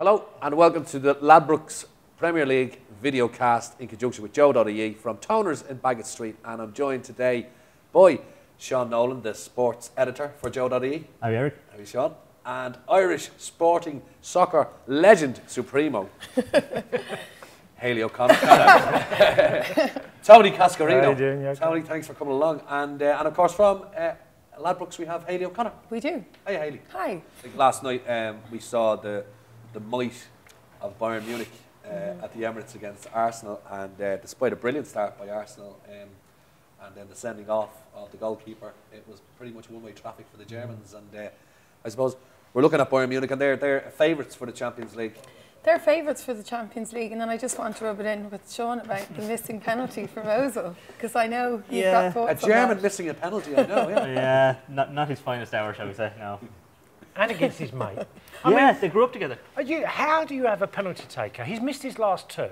Hello and welcome to the Ladbrokes Premier League Videocast in conjunction with JOE.ie from Toners in Bagot Street, and I'm joined today by Sean Nolan, the sports editor for JOE.ie. How are you, Eric? How are you, Sean? And Irish sporting soccer legend supremo, Hayley O'Connor. Tony Cascarino. How are you doing? You okay? Tony, thanks for coming along. And of course from Ladbrokes we have Hayley O'Connor. We do. Hiya, Hayley. Hi. I think last night we saw the might of Bayern Munich at the Emirates against Arsenal, and despite a brilliant start by Arsenal and then the sending off of the goalkeeper, it was pretty much one-way traffic for the Germans. And I suppose we're looking at Bayern Munich, and they're favourites for the Champions League. They're favourites for the Champions League, and then I just want to rub it in with Sean about the missing penalty from Ozil, because I know you've got thoughts a German missing a penalty, I know, Yeah, not his finest hour, shall we say, no. And against his mate. I mean, they grew up together. How do you have a penalty taker? He's missed his last two.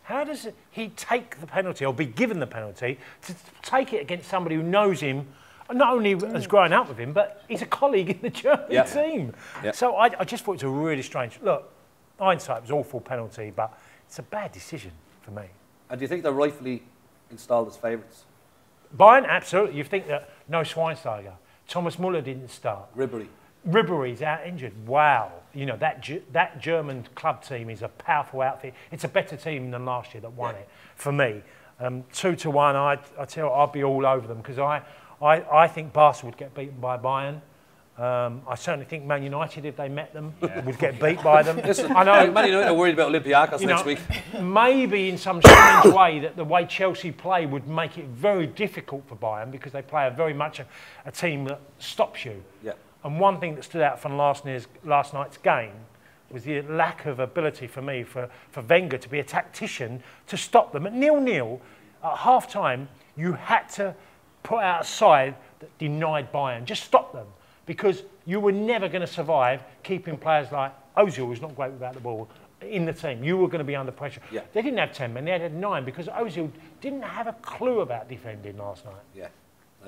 How does he take the penalty, or be given the penalty, to take it against somebody who knows him, not only has grown up with him, but he's a colleague in the German team? Yeah. So I just thought it was a really strange... Look, hindsight, it was an awful penalty, but it's a bad decision for me. And do you think they're rightfully installed as favourites? Bayern, absolutely. You think that no Schweinsteiger, Thomas Muller didn't start. Ribéry's out injured. Wow. You know, that German club team is a powerful outfit. It's a better team than last year that won it, for me. 2-1, I tell you, I'd be all over them, because I think Barca would get beaten by Bayern. I certainly think Man United, if they met them, would get beat by them. Listen, I know Man United are worried about Olympiacos next week. Maybe in some strange way that the way Chelsea play would make it very difficult for Bayern, because they play very much a team that stops you. Yeah. And one thing that stood out from last night's game was the lack of ability for me, for Wenger to be a tactician, to stop them. At 0-0, at half-time, you had to put out a side that denied Bayern. Just stop them, because you were never going to survive keeping players like Ozil, who's not great without the ball, in the team. You were going to be under pressure. Yeah. They didn't have 10 men, they had 9, because Ozil didn't have a clue about defending last night. Yeah.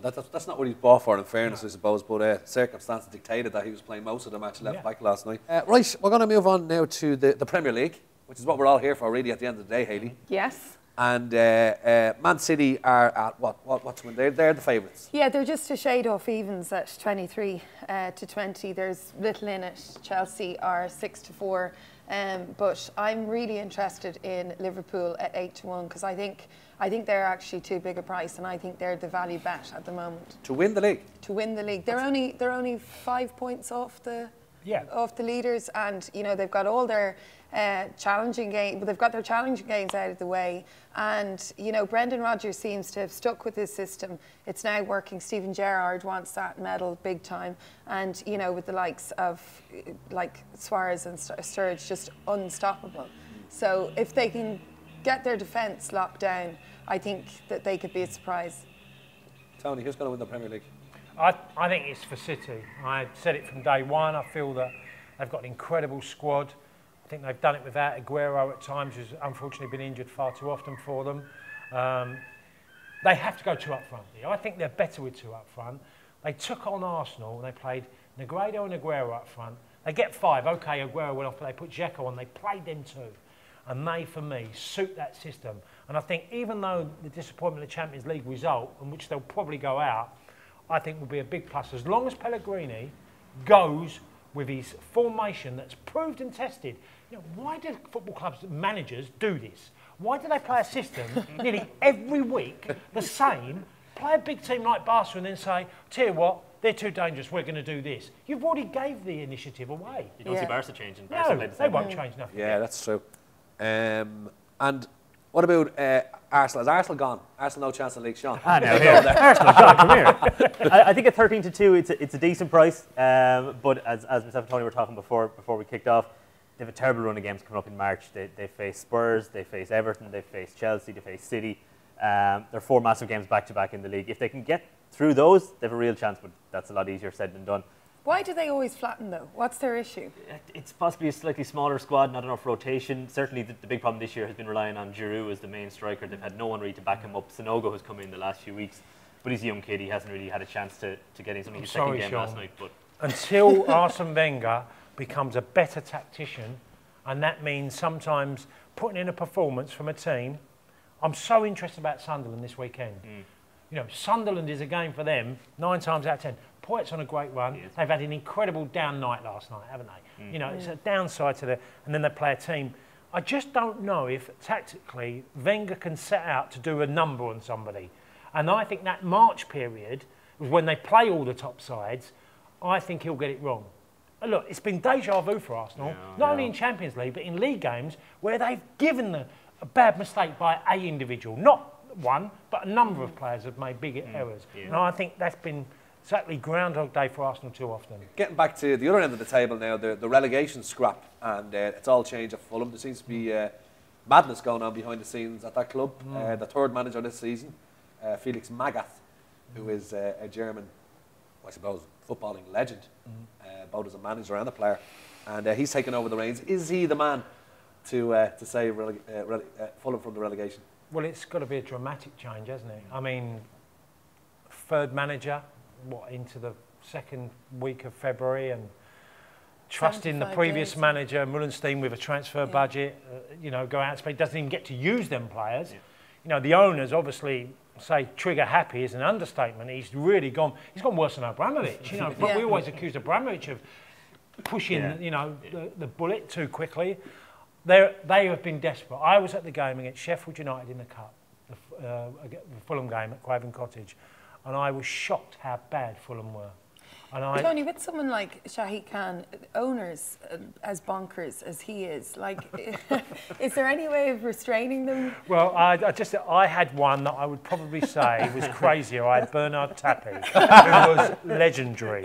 That's not what he's bought for, in fairness, I suppose, but circumstances dictated that he was playing most of the match left back last night. Right, we're going to move on now to the Premier League, which is what we're all here for, really, at the end of the day, Hayley. Yes. And Man City are at what's when they're the favourites. Yeah, they're just a shade off evens at 23 to 20. There's little in it. Chelsea are 6-4. But I'm really interested in Liverpool at 8-1, because I think they're actually too big a price, and I think they're the value bet at the moment. To win the league? To win the league. They're only 5 points off the leaders, and you know they've got all their challenging games, but they've got their challenging games out of the way. And you know, Brendan Rodgers seems to have stuck with his system. It's now working. Steven Gerrard wants that medal big time, and you know, with the likes of like Suarez and Sturridge, just unstoppable. So if they can get their defence locked down, I think that they could be a surprise. Tony, who's going to win the Premier League? I think it's for City. I said it from day one. I feel that they've got an incredible squad. I think they've done it without Aguero at times, who's unfortunately been injured far too often for them. They have to go 2 up front. I think they're better with 2 up front. They took on Arsenal and they played Negredo and Aguero up front. They get 5. OK, Aguero went off, but they put Dzeko on. They played them 2. And they, for me, suit that system. And I think even though the disappointment of the Champions League result, in which they'll probably go out, I think will be a big plus. As long as Pellegrini goes with his formation that's proved and tested. You know, why do football clubs managers do this? Why do they play a system nearly every week, the same, play a big team like Barca and then say, tell you what, they're too dangerous, we're going to do this? You've already gave the initiative away. You don't see Barca changing. No, they won't change nothing. Yeah, that's true. And what about Arsenal? Is Arsenal gone? Arsenal no chance in the league, Sean? Arsenal gone, come here. I think at 13-2, it's a decent price. But as myself and Tony were talking before we kicked off, they have a terrible run of games coming up in March. They face Spurs, they face Everton, they face Chelsea, they face City. They're 4 massive games back-to-back in the league. If they can get through those, they have a real chance, but that's a lot easier said than done. Why do they always flatten, though? What's their issue? It's possibly a slightly smaller squad, not enough rotation. Certainly the big problem this year has been relying on Giroud as the main striker. They've had no one really to back him up. Sanogo has come in the last few weeks, but he's a young kid. He hasn't really had a chance to get in something. His second game last night. But until Arsene Wenger becomes a better tactician and that means sometimes putting in a performance from a team. I'm so interested about Sunderland this weekend. You know, Sunderland is a game for them 9 times out of 10. Poyet's on a great run. They've had an incredible down night last night, haven't they? You know, it's a downside to the, and then they play a team. I just don't know if tactically Wenger can set out to do a number on somebody. And I think that March period, when they play all the top sides, I think he'll get it wrong. Look, it's been deja vu for Arsenal, not only in Champions League, but in league games where they've given a bad mistake by a individual. Not one, but a number of players have made big errors. And I think that's been exactly Groundhog Day for Arsenal too often. Getting back to the other end of the table now, the relegation scrap, and it's all changed at Fulham. There seems to be madness going on behind the scenes at that club. The third manager this season, Felix Magath, who is a German, I suppose, footballing legend, both as a manager and a player, and he's taken over the reins. Is he the man to save Fulham from the relegation? Well, it's got to be a dramatic change, hasn't it? I mean, third manager, into the second week of February, and trusting the previous manager, Mullenstein, with a transfer budget, you know, go out and play, doesn't even get to use them players. You know, the owners obviously say trigger happy is an understatement. He's really gone, he's gone worse than Abramovich, you know. But we always accused Abramovich of pushing, you know, the bullet too quickly. They have been desperate. I was at the game against Sheffield United in the Cup, the Fulham game at Craven Cottage, and I was shocked how bad Fulham were. And Tony, with someone like Shahid Khan, owners as bonkers as he is, like, is there any way of restraining them? Well, I had one that I would probably say was crazier. I had Bernard Tapie, who was legendary.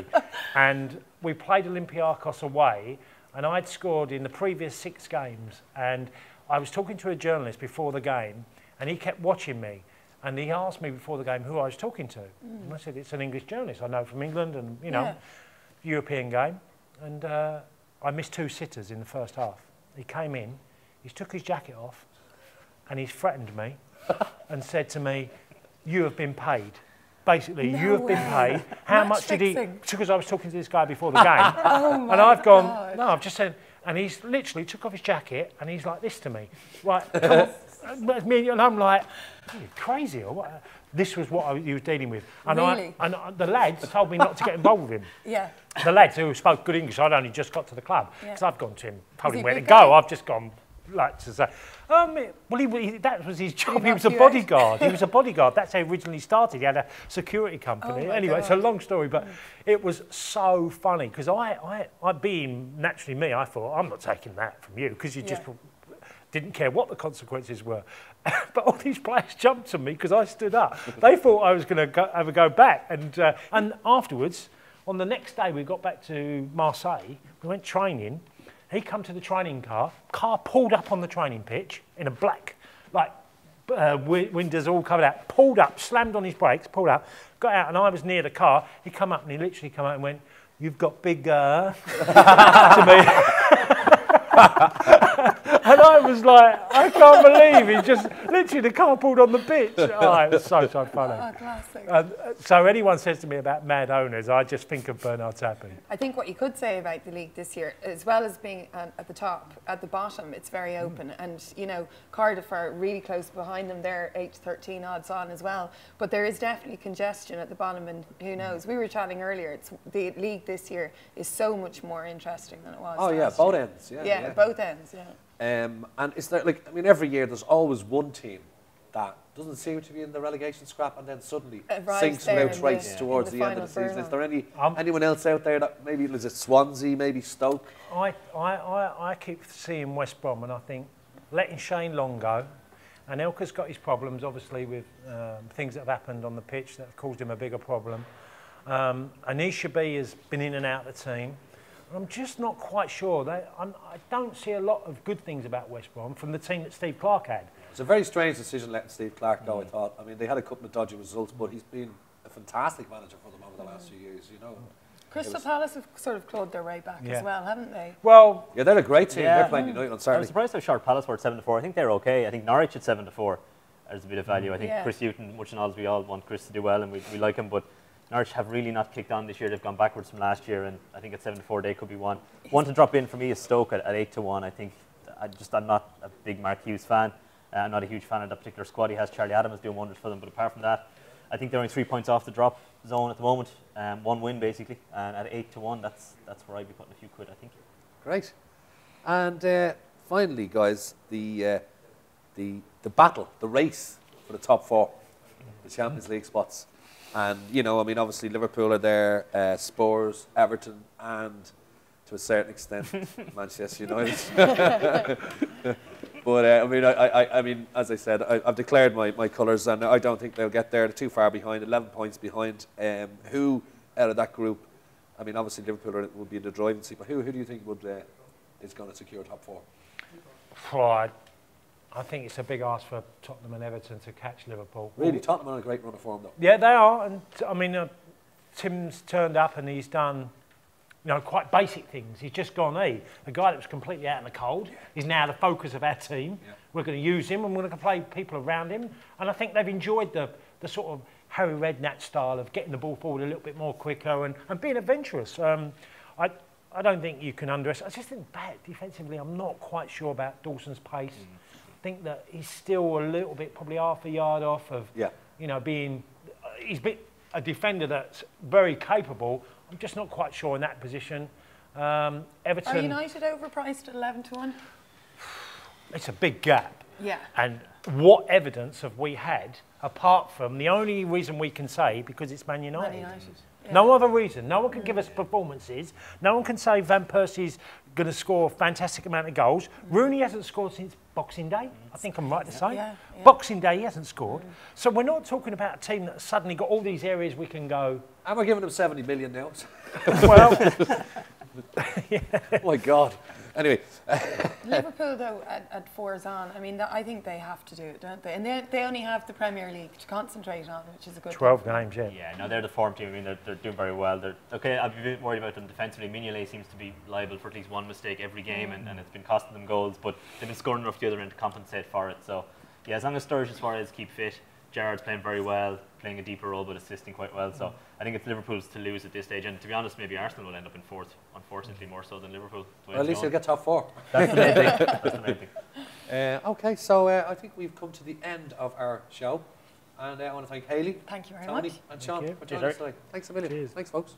And we played Olympiacos away, and I'd scored in the previous 6 games. And I was talking to a journalist before the game, and he kept watching me. And he asked me before the game who I was talking to. And I said, it's an English journalist I know from England and, you know, European game. And I missed 2 sitters in the first half. He came in, he took his jacket off, and he threatened me and said to me, you have been paid. Basically, you have been paid. How much did he... Because I was talking to this guy before the game. And I've gone, no, I've just said... And he's literally took off his jacket and he's like this to me. Right, come on. And I'm like, you're crazy or what? This was what he was dealing with. And, really? The lads told me not to get involved with him. The lads who spoke good English, I'd only just got to the club. So I've gone to him, told him where to go. I've just gone, like, to say, well, that was his job. He was a bodyguard. He was a bodyguard. That's how he originally started. He had a security company. Anyway, it's a long story, but it was so funny because I being naturally me, I thought, I'm not taking that from you because you just didn't care what the consequences were. But all these players jumped to me because I stood up. They thought I was going to have a go back. And afterwards, on the next day, we got back to Marseille. We went training. He come to the training car pulled up on the training pitch in a black, like, windows all covered out, pulled up, slammed on his brakes, pulled up, got out, and I was near the car. He come up and he literally come out and went, "You've got big," to me. And I was like, I can't believe he just, literally the car pulled on the pitch. Oh, it was so funny. Oh, classic. So anyone says to me about mad owners, I just think of Bernard Tapie. I think what you could say about the league this year, as well as being at the top, at the bottom, it's very open. And, you know, Cardiff are really close behind them. They're 8-13 odds on as well. But there is definitely congestion at the bottom, and who knows? We were chatting earlier, the league this year is so much more interesting than it was last year. Both ends. Yeah, both ends, and is there, like, I mean, every year there's always one team that doesn't seem to be in the relegation scrap and then suddenly sinks and outraces towards the end of the season. Is there anyone else out there that maybe, is it Swansea, maybe Stoke? I keep seeing West Brom and I think letting Shane Long go, and Elka's got his problems obviously with things that have happened on the pitch that have caused him a bigger problem. Anisha B has been in and out of the team. I'm just not quite sure. I don't see a lot of good things about West Brom from the team that Steve Clarke had. It's a very strange decision letting Steve Clarke go, I thought. I mean, they had a couple of dodgy results, but he's been a fantastic manager for them over the last few years, you know. Crystal Palace have sort of clawed their way back as well, haven't they? Well, yeah, they're a great team. They're playing United on Saturday. I'm surprised how short Palace were at 7-4. I think they're okay. I think Norwich at 7-4. There's a bit of value. I think Chris Hughton, much and all, we all want Chris to do well, and we like him, but Norwich have really not kicked on this year. They've gone backwards from last year, and I think at 7-4 they could be one. One to drop in for me is Stoke at 8-1. I think I'm not a big Mark Hughes fan. I'm not a huge fan of that particular squad he has. Charlie Adam is doing wonders for them, but apart from that, I think they're only 3 points off the drop zone at the moment. 1 win basically, and at 8-1, that's where I'd be putting a few quid, I think. Great. And finally, guys, the battle, the race for the top 4, the Champions League spots. And, you know, I mean, obviously Liverpool are there, Spurs, Everton, and to a certain extent, Manchester United. But, I mean, as I said, I've declared my colours, and I don't think they'll get there. They're too far behind, 11 points behind. Who out of that group, I mean, obviously Liverpool would be in the driving seat, but who do you think is going to secure top 4? I think it's a big ask for Tottenham and Everton to catch Liverpool. Really, Tottenham are on a great run of form, though. Yeah, they are. And I mean, Tim's turned up and he's done, you know, quite basic things. He's just gone, the guy that was completely out in the cold is now the focus of our team. Yeah. We're going to use him and we're going to play people around him. And I think they've enjoyed the sort of Harry Redknapp style of getting the ball forward a little bit more quicker and being adventurous. I don't think you can underestimate. I just think defensively, I'm not quite sure about Dawson's pace. I think that he's still a little bit, probably half a yard off of, you know, he's a defender that's very capable. I'm just not quite sure in that position. Everton. Are United overpriced at 11-1? It's a big gap. Yeah. And what evidence have we had apart from the only reason we can say because it's Man United? Man United. Yeah. No other reason. No one can give us performances. No one can say Van Persie's going to score a fantastic amount of goals. Rooney hasn't scored since Boxing Day. I think I'm right to say. Yeah. Boxing Day, he hasn't scored. So we're not talking about a team that's suddenly got all these areas we can go. And we're giving them 70 million now. Well, oh my God. Anyway. Liverpool, though, at 4's on, I mean, I think they have to do it, don't they? And they only have the Premier League to concentrate on, which is a good 12 thing. games, yeah. Yeah, no, they're the form team. I mean, they're doing very well. Okay, I'd be a bit worried about them defensively. Mignolet seems to be liable for at least one mistake every game, and it's been costing them goals, but they've been scoring enough the other end to compensate for it. So, yeah, as long as Sturridge and Suarez keep fit, Gerrard's playing very well, playing a deeper role but assisting quite well. So I think it's Liverpool's to lose at this stage. And to be honest, maybe Arsenal will end up in 4th, unfortunately, more so than Liverpool. Well, at least they'll get top 4. That's the main thing. That's the main thing. Okay, so I think we've come to the end of our show. And I want to thank Hayley, Thank you very Tony, much. and Sean Thank you. for joining us today. Thanks a million. Cheers. Thanks, folks.